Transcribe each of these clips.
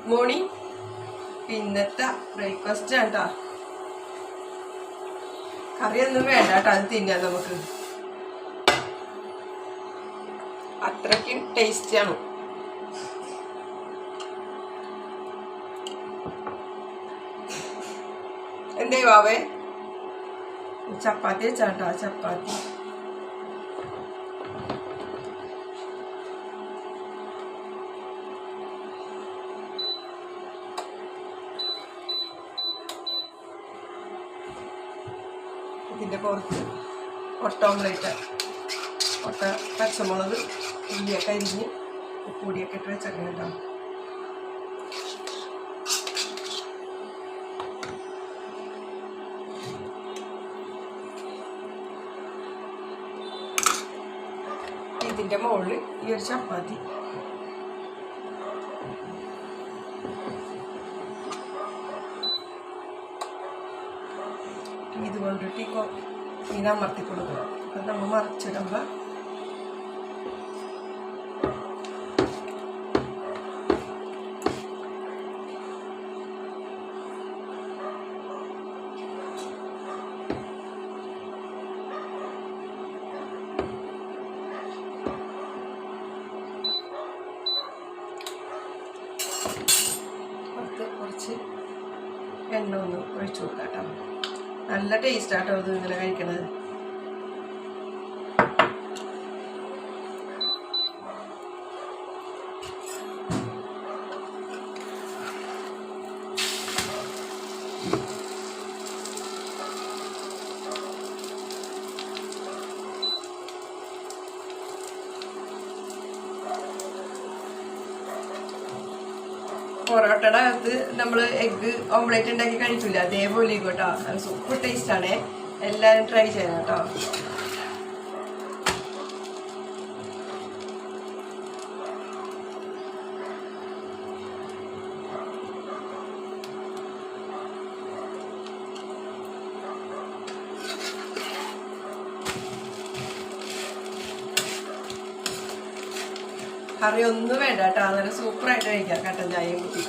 Good morning. ഇന്നത്തെ breakfast ആണ്ടാ. കറിയൊന്നും വേണ്ട കേട്ടോ, അത് തിന്നാം നമുക്ക്. അത്രയ്ക്കും ടേസ്റ്റിയാണ്. എന്തേ വാവേ? ചപ്പാത്തി വെച്ചാട്ടാ, ചപ്പാത്തി. ഇതിൻ്റെ പുറത്ത് മുട്ട ഓംലേറ്റ്, മുട്ട, പച്ചമുളക്, ഉള്ളിയൊക്കെ അരിഞ്ഞ് ഉപ്പൂടിയൊക്കെ ഇട്ട് വെച്ചേക്കണം കേട്ടോ. ഇതിൻ്റെ മുകളിൽ ഈ ഒരു ചപ്പാത്തി. ഇത് കൊണ്ടിട്ട് ഇങ്ങനെ അമർത്തി കൊടുക്കുക. അപ്പം നമ്മൾ മറിച്ചിടുമ്പോൾ കുറച്ച് എണ്ണ ഒന്ന് ഒഴിച്ചു കൊടുക്കാം കേട്ടോ. നല്ല ടേസ്റ്റ് ആട്ടോ ഇത് ഇങ്ങനെ കഴിക്കണത്. പൊറോട്ടയുടെ അകത്ത് നമ്മൾ എഗ്ഗ് ഓംലേറ്റ് ഉണ്ടാക്കി കഴിക്കില്ല, അതേപോലെ കേട്ടോ. സൂപ്പർ ടേസ്റ്റാണേ. എല്ലാവരും ട്രൈ ചെയ്യണം കേട്ടോ. കറി ഒന്നും വേണ്ട കേട്ടോ, നല്ല സൂപ്പറായിട്ട് കഴിക്കാം കട്ടൻ ചായയും കുത്തി.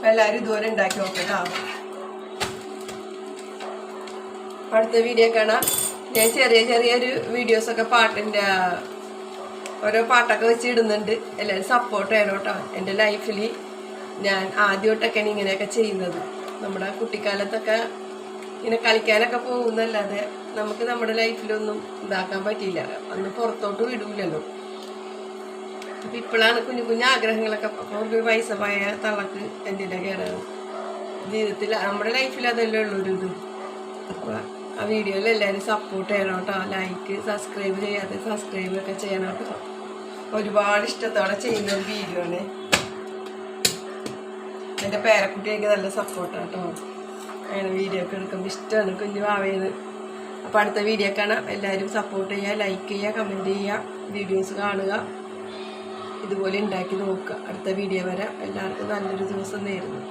എല്ലാവരും ഇതുപോലെ ഉണ്ടാക്കി നോക്കട്ടോ. അടുത്ത വീഡിയോ കാണാം. ഞാൻ ചെറിയൊരു വീഡിയോസൊക്കെ പാട്ടിൻ്റെ ഓരോ പാട്ടൊക്കെ വെച്ച് ഇടുന്നുണ്ട്. എല്ലാവരും സപ്പോർട്ട് ചെയ്യണം കേട്ടോ. എൻ്റെ ലൈഫിൽ ഞാൻ ആദ്യമായിട്ടൊക്കെയാണ് ഇങ്ങനെയൊക്കെ ചെയ്യുന്നത്. നമ്മുടെ കുട്ടിക്കാലത്തൊക്കെ ഇങ്ങനെ കളിക്കാനൊക്കെ പോകുന്നല്ലാതെ നമുക്ക് നമ്മുടെ ലൈഫിലൊന്നും ഇതാക്കാൻ പറ്റിയില്ല. അന്ന് പുറത്തോട്ട് വിടൂലല്ലോ. അപ്പം ഇപ്പോഴാണ് കുഞ്ഞു ആഗ്രഹങ്ങളൊക്കെ. അപ്പോൾ ഒരു വയസ്സായ തള്ളക്ക് എന്തിനൊക്കെയാണ് ജീവിതത്തിൽ നമ്മുടെ ലൈഫിൽ അതല്ലേ ഉള്ളൊരിത്. അപ്പോൾ ആ വീഡിയോയിൽ എല്ലാവരും സപ്പോർട്ട് ചെയ്യണം കേട്ടോ. ലൈക്ക്, സബ്സ്ക്രൈബ് ചെയ്യാതെ സബ്സ്ക്രൈബൊക്കെ ചെയ്യണം കേട്ടോ. ഒരുപാട് ഇഷ്ടത്തോടെ ചെയ്യുന്ന ഒരു വീഡിയോ ആണ്. എൻ്റെ പേരക്കുട്ടിയൊക്കെ നല്ല സപ്പോർട്ടാണ് കേട്ടോ. അങ്ങനെ വീഡിയോ ഒക്കെ എടുക്കുമ്പോൾ ഇഷ്ടമാണ് കുഞ്ഞു വാവേന്ന്. അപ്പോൾ അടുത്ത വീഡിയോ കാണാം. എല്ലാവരും സപ്പോർട്ട് ചെയ്യുക, ലൈക്ക് ചെയ്യുക, കമൻറ്റ് ചെയ്യുക, വീഡിയോസ് കാണുക, ഇതുപോലെ ഉണ്ടാക്കി നോക്കുക. അടുത്ത വീഡിയോ വരെ എല്ലാവർക്കും നല്ലൊരു ദിവസം നേരുന്നു.